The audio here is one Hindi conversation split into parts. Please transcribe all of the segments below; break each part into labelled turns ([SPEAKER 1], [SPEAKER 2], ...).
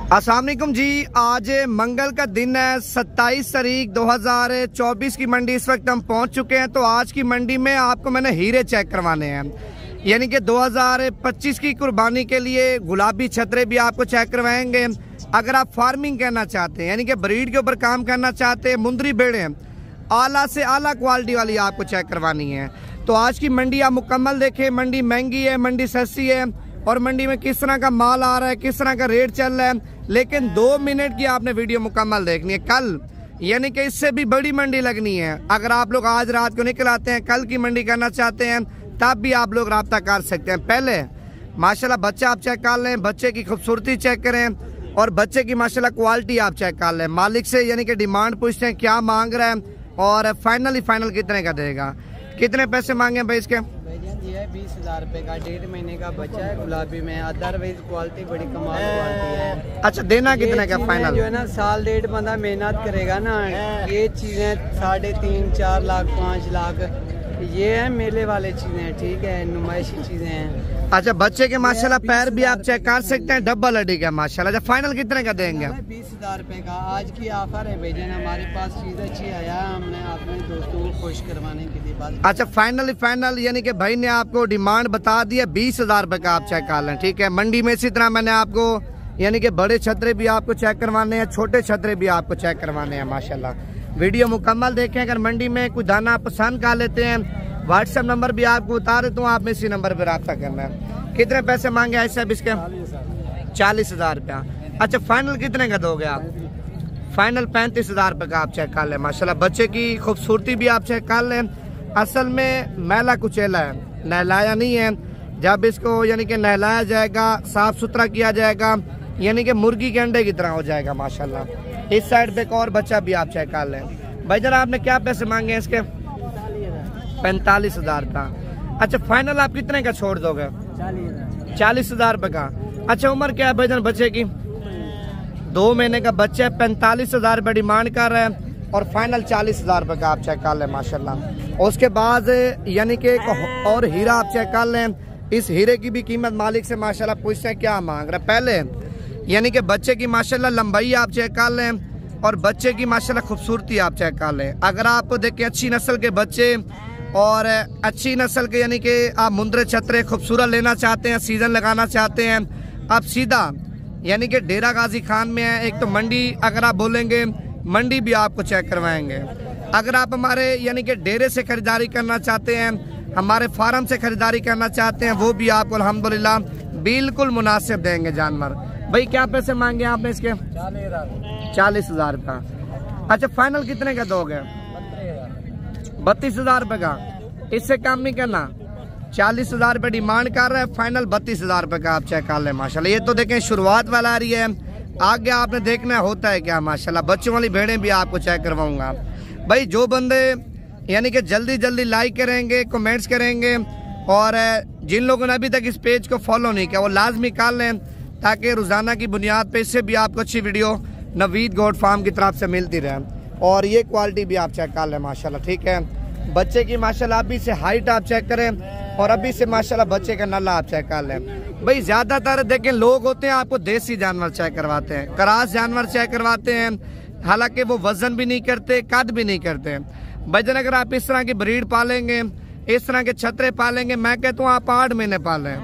[SPEAKER 1] अस्सलाम वालेकुम जी। आज मंगल का दिन है, 27 तारीख 2024 की मंडी इस वक्त हम पहुंच चुके हैं। तो आज की मंडी में आपको मैंने हीरे चेक करवाने हैं, यानी कि 2025 की कुर्बानी के लिए गुलाबी छतरे भी आपको चेक करवाएंगे। अगर आप फार्मिंग करना चाहते हैं, यानी कि ब्रीड के ऊपर काम करना चाहते हैं, मुंदरी भेड़ें आला से आला क्वालिटी वाली आपको चेक करवानी है। तो आज की मंडी आप मुकम्मल देखें। मंडी महंगी है, मंडी सस्ती है और मंडी में किस तरह का माल आ रहा है, किस तरह का रेट चल रहा है, लेकिन 2 मिनट की आपने वीडियो मुकम्मल देखनी है। कल यानी कि इससे भी बड़ी मंडी लगनी है। अगर आप लोग आज रात को निकल आते हैं, कल की मंडी करना चाहते हैं, तब भी आप लोग रब्ता कर सकते हैं। पहले माशाल्लाह बच्चा आप चेक कर लें, बच्चे की खूबसूरती चेक करें और बच्चे की माशाल्लाह क्वालिटी आप चेक कर लें। मालिक से यानी कि डिमांड पूछते हैं क्या मांग रहा है और फाइनल कितने का देगा। कितने पैसे मांगे भाई इसके?
[SPEAKER 2] ये 20,000 रुपए का, 1.5 महीने का बच्चा है, गुलाबी में। अदरवाइज क्वालिटी बड़ी कमाल क्वालिटी है।
[SPEAKER 1] अच्छा, देना कितने का फाइनल?
[SPEAKER 2] जो है ना, साल 1.5 बंदा मेहनत करेगा ना, ये चीजें 3.5-4 लाख 5 लाख ये है मेले वाले चीजें, ठीक है, नुमाइशी चीजें हैं।
[SPEAKER 1] अच्छा, बच्चे के माशाल्लाह पैर भी आप चेक कर सकते हैं, डबल हड्डी का माशाल्लाह। अच्छा, फाइनल कितने का देंगे?
[SPEAKER 2] 20,000 रुपए का आज की ऑफर है भैया। हमारे पास चीज अच्छी आया है, हमने अपने दोस्तों को खुश करवाने के लिए बात।
[SPEAKER 1] अच्छा, फाइनल यानी कि भाई ने आपको डिमांड बता दी है 20,000 रुपए का, आप चेक कर लें, ठीक है। मंडी में इसी तरह मैंने आपको यानी कि बड़े छतरे भी आपको चेक करवाने हैं, छोटे छतरे भी आपको चेक करवाने हैं माशाल्लाह। वीडियो मुकम्मल देखें। अगर मंडी में कोई दाना पसंद कर लेते हैं, व्हाट्सएप नंबर भी आपको बता देता हूँ, आपने इसी नंबर पर रब्ता करना है। कितने पैसे मांगे हैं साहब इसके? 40,000 रुपया। अच्छा, फाइनल कितने का दोगे आप? फाइनल 35,000 रुपये का आप चेक कर लें माशाल्लाह। बच्चे की खूबसूरती भी आप चेक कर लें। असल में मैला कुचेला है, नहलाया नहीं है। जब इसको यानी कि नहलाया जाएगा, साफ सुथरा किया जाएगा, यानी कि मुर्गी के अंडे की तरह हो जाएगा माशाल्लाह। इस साइड पे एक और बच्चा भी आप चेक कर लें। भाई जरा आपने क्या पैसे मांगे हैं इसके? 45,000 का। अच्छा, फाइनल आप कितने का छोड़ दोगे? 40,000 रुपये का। अच्छा, उम्र क्या है भाईजान बच्चे की? 2 महीने का बच्चा है, 45,000 रुपये डिमांड कर रहे हैं और फाइनल 40,000 रुपये का आप चेक कर लें माशाल्लाह। उसके बाद यानी कि एक और हीरा आप चेक कर लें। इस हीरे की भी कीमत मालिक से माशाल्लाह पूछते हैं क्या मांग रहा है। पहले यानी कि बच्चे की माशाल्लाह लंबाई आप चेक कर लें और बच्चे की माशाल्लाह खूबसूरती आप चेक कर लें। अगर आप देखें अच्छी नस्ल के बच्चे और अच्छी नस्ल के यानी कि आप मुंदरे छतरे खूबसूरत लेना चाहते हैं, सीजन लगाना चाहते हैं, आप सीधा यानी कि डेरा गाजी खान में है। एक तो मंडी अगर आप बोलेंगे, मंडी भी आपको चेक करवाएंगे। अगर आप हमारे यानी कि डेरे से खरीदारी करना चाहते हैं, हमारे फार्म से खरीदारी करना चाहते हैं, वो भी आपको अल्हम्दुलिल्लाह बिल्कुल मुनासिब देंगे जानवर। भाई क्या पैसे मांगे आपने इसके? 40,000 का। अच्छा, फाइनल कितने का दोगे? 32,000 रुपये का। इससे कम नहीं करना। 40,000 रुपये डिमांड कर रहा है, फाइनल 32,000 रुपये का आप चेक कर लें माशाल्लाह। ये तो देखें शुरुआत वाला आ रही है, आगे आपने देखना होता है क्या माशाल्लाह। बच्चों वाली भेड़ें भी आपको चेक करवाऊंगा। भाई जो बंदे यानी कि जल्दी लाइक करेंगे, कमेंट्स करेंगे और जिन लोगों ने अभी तक इस पेज को फॉलो नहीं किया वो लाजमी कर लें, ताकि रोज़ाना की बुनियाद पे इससे भी आपको अच्छी वीडियो नवीद गोट फार्म की तरफ से मिलती रहे। और ये क्वालिटी भी आप चेक कर लें माशाल्लाह, ठीक है। बच्चे की माशाल्लाह अभी से हाइट आप चेक करें और अभी से माशाल्लाह बच्चे का नल्ला आप चेक कर लें। भाई ज़्यादातर देखें लोग होते हैं आपको देसी जानवर चेक करवाते हैं, क्रॉस जानवर चेक करवाते हैं, हालांकि वो वजन भी नहीं करते, कद भी नहीं करते। भाईजान अगर आप इस तरह की ब्रीड पालेंगे, इस तरह के छतरे पालेंगे, मैं कहता हूँ आप 8 महीने पालें।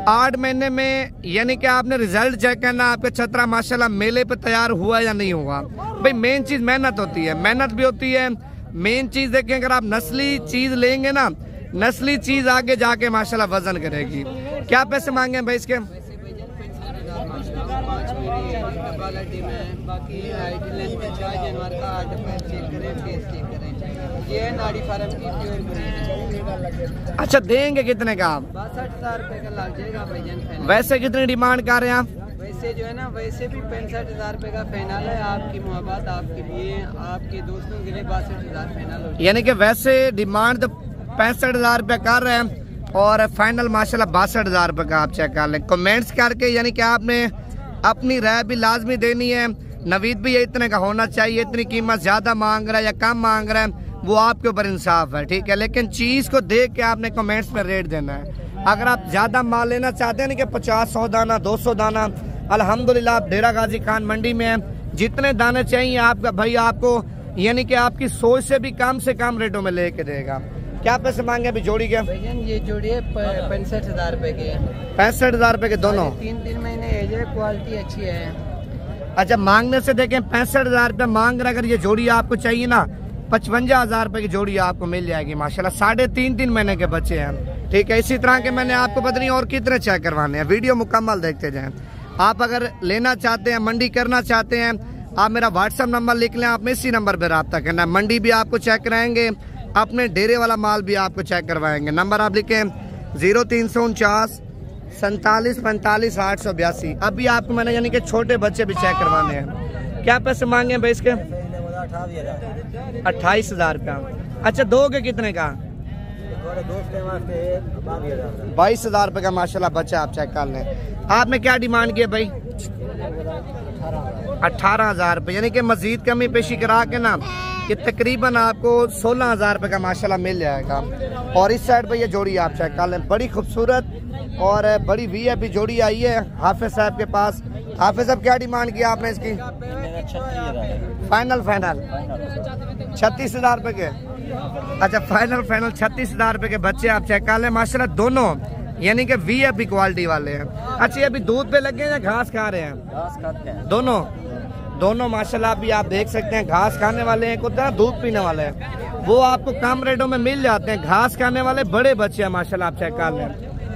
[SPEAKER 1] 8 महीने में यानी कि आपने रिजल्ट चेक करना, आपका छतरा माशाल्लाह मेले पे तैयार हुआ या नहीं हुआ। भाई मेन चीज़ मेहनत होती है, मेहनत भी होती है। मेन चीज़ देखें, अगर आप नस्ली चीज़ लेंगे ना, नस्ली चीज़ आगे जाके माशाल्लाह वजन करेगी। क्या पैसे मांगे हैं भाई इसके? अच्छा, देंगे कितने का आप?
[SPEAKER 2] 62,000 रुपए का लग जाएगा भाईजान।
[SPEAKER 1] वैसे कितनी डिमांड कर रहे हैं आप?
[SPEAKER 2] वैसे जो है ना, वैसे भी 65,000 रुपए का फाइनल है। आपकी मोहब्बत आपके लिए, आपके दोस्तों के लिए 62,000 फाइनल हो।
[SPEAKER 1] यानी कि वैसे डिमांड तो 65,000 रुपये कर रहे हैं और फाइनल माशाल्लाह 62,000 रुपये का आप चेक कर लें। कमेंट्स करके यानी कि आपने अपनी राय भी लाजमी देनी है। नवीद भी ये इतने का होना चाहिए, इतनी कीमत ज़्यादा मांग रहा है या कम मांग रहा है, वो आपके ऊपर इंसाफ है, ठीक है। लेकिन चीज़ को देख के आपने कमेंट्स में रेट देना है। अगर आप ज़्यादा माल लेना चाहते हैं ना कि 50-100 दाना 200 दाना, अल्हम्दुलिल्लाह आप डेरा गाजी खान मंडी में हैं। जितने दाने चाहिए आपका भाई आपको यानी कि आपकी सोच से भी कम रेटों में लेके देगा। क्या पैसे मांगे अभी जोड़ी के?
[SPEAKER 2] ये जोड़ी है 65,000 रुपए के।
[SPEAKER 1] 65,000 रुपए के दोनों?
[SPEAKER 2] 3 महीने एज है, क्वालिटी अच्छी है।
[SPEAKER 1] अच्छा, मांगने से देखें 65,000 रुपए मांग रहे, अगर ये जोड़ी आपको चाहिए ना 55,000 रुपए की जोड़ी आपको मिल जाएगी माशाल्लाह। 3.5 महीने के बच्चे हैं, ठीक है। इसी तरह के मैंने आपको पता नहीं और कितने चेक करवाने हैं, वीडियो मुकम्मल देखते जाएं। आप अगर लेना चाहते हैं, मंडी करना चाहते हैं, आप मेरा व्हाट्सएप नंबर लिख लें, आप इसी नंबर पर रब्ता करना है। मंडी भी आपको चेक कराएंगे, अपने डेरे वाला माल भी आपको चेक करवाएंगे। नंबर आप लिखें 0349 47 45 882। अभी आपको मैंने यानी कि छोटे बच्चे भी चेक करवाने हैं। क्या पैसे मांगे भाई इसके? 28,000 रुपया। अच्छा, दोगे कितने का? 22,000 रुपये का माशाल्लाह बच्चा आप चेक कर लें। आपने क्या डिमांड किया भाई? 18,000 रुपये, यानी कि मजीद कमी पेशी करा के ना कि तकरीबन आपको 16,000 रुपये का माशाल्लाह मिल जाएगा। और इस साइड पे ये जोड़ी आप चेक कर लें, बड़ी खूबसूरत और बड़ी वीआईपी जोड़ी आई है हाफिज साहब के पास। हाफिज साहब क्या डिमांड किया आपने इसकी? फाइनल 36,000 रुपये के। अच्छा, फाइनल 36,000 रुपये के बच्चे आप चेक कर लें माशाल्लाह, दोनों यानी कि वीआईपी क्वालिटी वाले हैं। अच्छा, ये अभी दूध पे लगे हैं या घास खा रहे हैं?
[SPEAKER 2] घास खाते हैं
[SPEAKER 1] दोनों माशाल्लाह। भी आप देख सकते हैं घास खाने वाले हैं, कुछ दूध पीने वाले हैं, वो आपको कम रेटों में मिल जाते हैं। घास खाने वाले बड़े बच्चे हैं माशाल्लाह, आप चेक कर लें।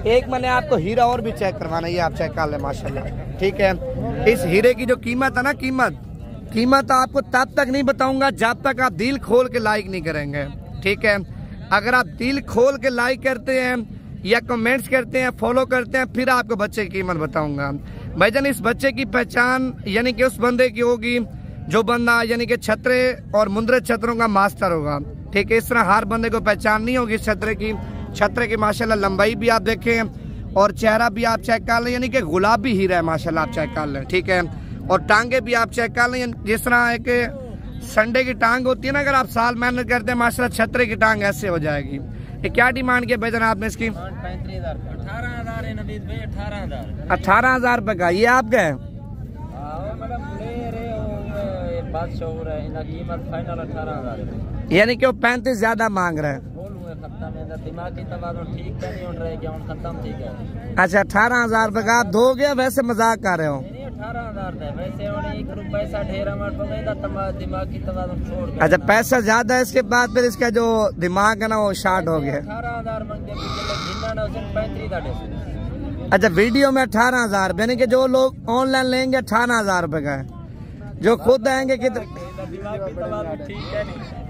[SPEAKER 1] एक मैंने आपको हीरा और भी चेक करवाना, ये आप चेक कर लें माशाल्लाह, ठीक है। इस हीरे की जो कीमत है ना, कीमत आपको तब तक नहीं बताऊंगा जब तक आप दिल खोल के लाइक नहीं करेंगे, ठीक है। अगर आप दिल खोल के लाइक करते हैं या कमेंट्स करते हैं, फॉलो करते हैं, फिर आपको बच्चे की कीमत बताऊंगा। भाईजान, इस बच्चे की पहचान यानी कि उस बंदे की होगी जो बंदा यानी कि छतरे और मुंदरे छतरों का मास्टर होगा, ठीक है। इस तरह हर बंदे को पहचान नहीं होगी छतरे की माशाल्लाह लंबाई भी आप देखें और चेहरा भी आप चेक कर लें, यानी कि गुलाबी हीरा है माशाल्लाह, आप चेक कर लें, ठीक है। और टांगे भी आप चेक कर लें, जिस तरह एक संडे की टांग होती है ना, अगर आप साल मेहनत करते हैं माशाल्लाह, छतरे की टांग ऐसे हो जाएगी। ये क्या डिमांड किया भाईजान आपने इसकी? 18,000 रुपए का। ये आपका है? यानी कि वो 35 ज्यादा मांग रहे हैं। अच्छा, 18,000 रुपए का आप दोगे? वैसे मजाक कर रहे हो? 18,000 अच्छा, पैसा ज्यादा है, इसके बाद फिर इसका जो दिमाग है ना वो शार्ट हो गया। अच्छा, वीडियो में 18,000 यानी कि जो लोग ऑनलाइन लेंगे 18,000 रुपए का है, जो खुद आएंगे कितने?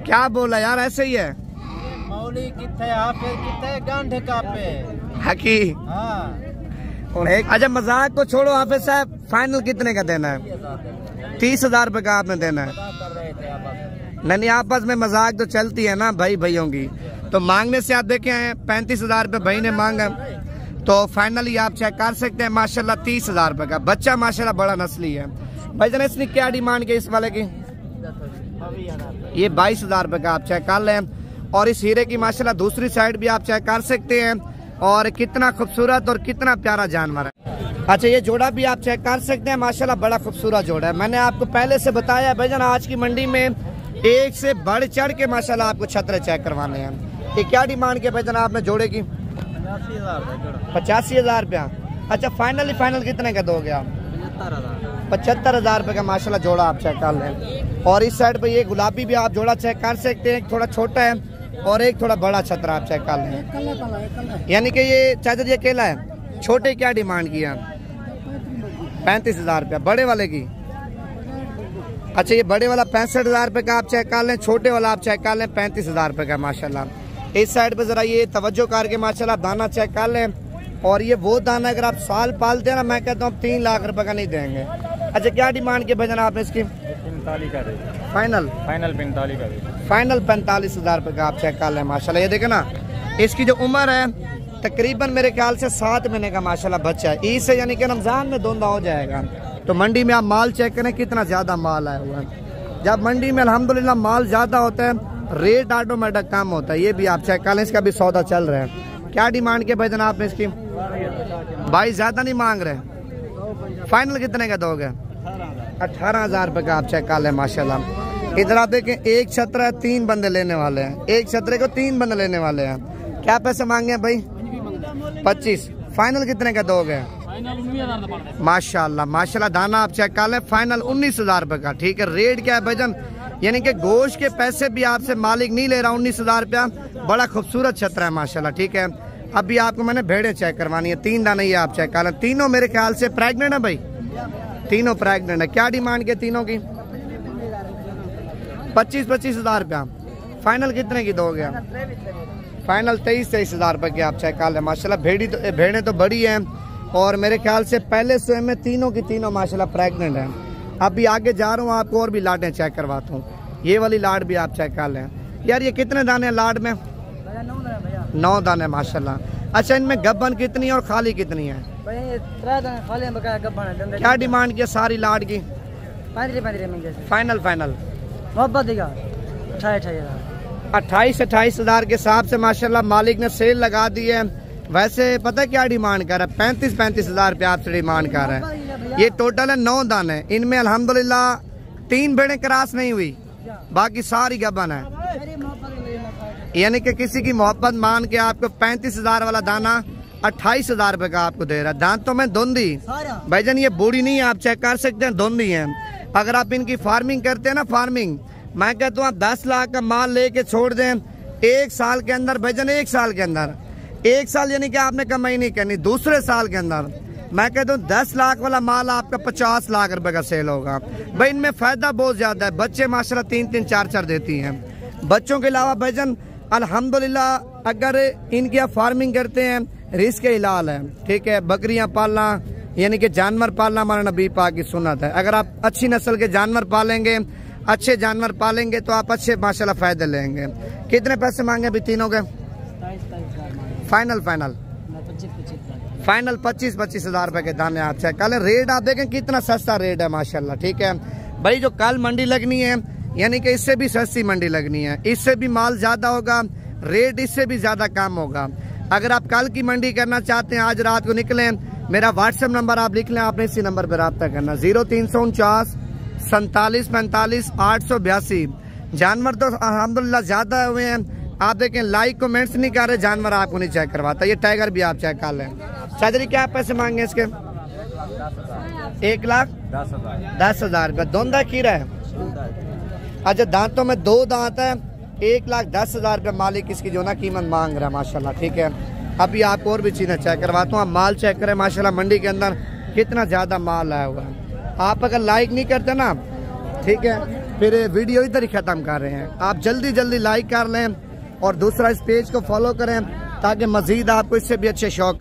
[SPEAKER 1] क्या बोला यार, ऐसे ही है।
[SPEAKER 2] मौली कितने
[SPEAKER 1] हकी। अच्छा, मजाक को छोड़ो हाफिज साहब, फाइनल कितने का देना है? 30,000 रुपए का आपने देना है। नहीं, आपस में मजाक तो चलती है ना भाइयों की, तो मांगने से आप देखें 35,000 रुपए भाई ने मांगा, तो फाइनली आप चेक कर सकते हैं माशाल्लाह 30,000 रुपए का बच्चा माशाल्लाह बड़ा नस्ली है। भाईजान, इसने क्या डिमांड की इस वाले की? ये 22,000 रुपए का आप चेक कर लें। और इस हीरे की माशाल्लाह दूसरी साइड भी आप चेक कर सकते हैं, और कितना खूबसूरत और कितना प्यारा जानवर है। अच्छा, ये जोड़ा भी आप चेक कर सकते हैं माशाल्लाह, बड़ा खूबसूरत जोड़ा है। मैंने आपको पहले से बताया भाईजान, आज की मंडी में एक से बढ़ चढ़ के माशाल्लाह आपको छतरे चेक करवाने हैं। ये क्या डिमांड किया भाईजान आपने जोड़े की? 85,000 रुपया। अच्छा, फाइनल कितने का दोगे आप? 75,000 रुपये का माशाल्लाह जोड़ा आप चेक कर लें। और इस साइड पे ये गुलाबी भी आप जोड़ा चेक कर सकते हैं, एक थोड़ा छोटा है और एक थोड़ा बड़ा छतरा आप चेक कर लें। यानी कि ये चादर ये केला है। छोटे क्या डिमांड किया? 35,000 रुपया। बड़े वाले की? अच्छा, ये बड़े वाला 65,000 रुपये का आप चेक कर लें, छोटे वाला आप चेक कर लें 35,000 रुपये का माशाल्लाह। इस साइड पे जरा ये तवज्जो करके माशाल्लाह दाना चेक कर लें। और ये वो दाना अगर आप साल पालते हैं ना, मैं कहता हूँ 3 लाख रुपए का नहीं देंगे। अच्छा, क्या डिमांड किया भजन आपने इसकी?
[SPEAKER 2] 45 का दे।
[SPEAKER 1] फाइनल
[SPEAKER 2] 45 का दे।
[SPEAKER 1] फाइनल 45,000 रुपए का आप चेक कर लें माशाल्लाह। ये देखे ना, इसकी जो उम्र है तकरीबन मेरे ख्याल से 7 महीने का माशाल्लाह बच्चा है। ईद से यानी कि रमजान में दोंदा हो जाएगा। तो मंडी में आप माल चेक करें कितना ज्यादा माल आया हुआ है। जब मंडी में अल्हम्दुलिल्लाह माल ज्यादा होता है, रेट ऑटोमेटिक कम होता है। ये भी आप चेक कर लें, इसका भी सौदा चल रहा है। क्या डिमांड के भजन आपने इसकी? भाई ज्यादा नहीं मांग रहे, फाइनल कितने का दोगे? 18,000 रुपए का आप चेक कर लें माशाल्लाह। इधर आप देखें एक छतरा है, 3 बंदे लेने वाले हैं, एक छतरे को 3 बंदे लेने वाले हैं। क्या पैसे मांगे हैं भाई? 25। फाइनल कितने का दोगे? माशाल्लाह माशाल्लाह। दाना आप चेक कर लें, फाइनल 19,000 रुपए का। ठीक है, रेट क्या है भाईजान? यानी कि गोश्त के पैसे भी आपसे मालिक नहीं ले रहा, 19,000 रुपया। बड़ा खूबसूरत छतरा है माशाल्लाह। ठीक है, अभी आपको मैंने भेड़े चेक करवानी है, 3 दाने ये आप चेक कर लें। तीनों मेरे ख्याल से प्रेग्नेंट है भाई, तीनों प्रेग्नेंट है। क्या डिमांड के तीनों की? 25,000 रुपया। फाइनल कितने की दोगे? फाइनल 23,000 रुपए की आप चेक कर लें माशाल्लाह। भेड़े तो बड़ी हैं और मेरे ख्याल से पहले स्वयं में तीनों की तीनों माशाल्लाह प्रेग्नेंट हैं। अभी आगे जा रहा हूँ, आपको और भी लाटें चेक करवाता हूँ। ये वाली लाट भी आप चेक कर लें। यार ये कितने दाने हैं लाट में? 9 दाने माशाल्लाह। अच्छा, इनमें गब्बन कितनी है और खाली कितनी है? क्या डिमांड किया सारी लाट की? फाइनल फाइनल 28,000 के हिसाब से माशाल्लाह मालिक ने सेल लगा दी है। वैसे पता है क्या डिमांड कर रहा है? 35,000 रुपया आपसे डिमांड कर रहा है। ये टोटल है 9 दाने। इनमें अल्हम्दुलिल्लाह 3 भेड़ें क्रॉस नहीं हुई, बाकी सारी गबन है। यानी कि किसी की मोहब्बत मान के आपको 35,000 वाला दाना 28,000 रुपए का आपको दे रहा है। दांतों में धुंधी भाईजान, ये बूढ़ी नहीं है, आप चेक कर सकते हैं, धुंधी है। अगर आप इनकी फार्मिंग करते हैं ना, फार्मिंग, मैं कहता हूँ आप 10 लाख का माल लेके छोड़ दें 1 साल के अंदर भाईजान, 1 साल के अंदर, 1 साल यानी कि आपने कमाई नहीं करनी। दूसरे साल के अंदर मैं कहता हूँ 10 लाख वाला माल आपका 50 लाख रुपए का सेल होगा भाई। इनमें फायदा बहुत ज्यादा है। बच्चे माशाल्लाह 3-3 4-4 देती हैं। बच्चों के अलावा भाईजान अल्हम्दुलिल्लाह अगर इनकी आप फार्मिंग करते हैं, रिस्क हिलाल है। ठीक है, बकरियां पालना यानी कि जानवर पालना हमारा नबी पाक की सुन्नत है। अगर आप अच्छी नस्ल के जानवर पालेंगे, अच्छे जानवर पालेंगे तो आप अच्छे माशाल्लाह फायदे लेंगे। कितने पैसे मांगे अभी तीनों के? फाइनल 25,000 रुपए के दाने आप चेक कर लें। रेट आप देखें कितना सस्ता रेट है माशाल्लाह। ठीक है भाई, जो कल मंडी लगनी है यानी कि इससे भी सस्ती मंडी लगनी है, इससे भी माल ज्यादा होगा, रेट इससे भी ज्यादा कम होगा। अगर आप कल की मंडी करना चाहते हैं, आज रात को निकलें, मेरा व्हाट्सएप नंबर आप लिख लें, आपने इसी नंबर पर रब्ता करना 0349 47 45 882। जानवर तो अल्हम्दुलिल्लाह ज्यादा हुए हैं। आप देखें लाइक कमेंट्स नहीं कर रहे, जानवर आपको नहीं चेक करवाता। ये टाइगर भी आप चेक कर लें। चौधरी क्या पैसे मांगे इसके? 1,10,000 रुपया। दोंदा खीरा है? अच्छा, दांतों में 2 दांत है। 1,10,000 रुपया मालिक इसकी जो ना कीमत मांग रहा है माशाल्लाह। ठीक है, अभी आपको और भी चीजें चेक करवाता हूँ। आप माल चेक करें माशाल्लाह, मंडी के अंदर कितना ज्यादा माल आया हुआ है। आप अगर लाइक नहीं करते ना, ठीक है, फिर वीडियो इधर ही खत्म कर रहे हैं। आप जल्दी जल्दी लाइक कर लें और दूसरा इस पेज को फॉलो करें ताकि मजीद आपको इससे भी अच्छे शौक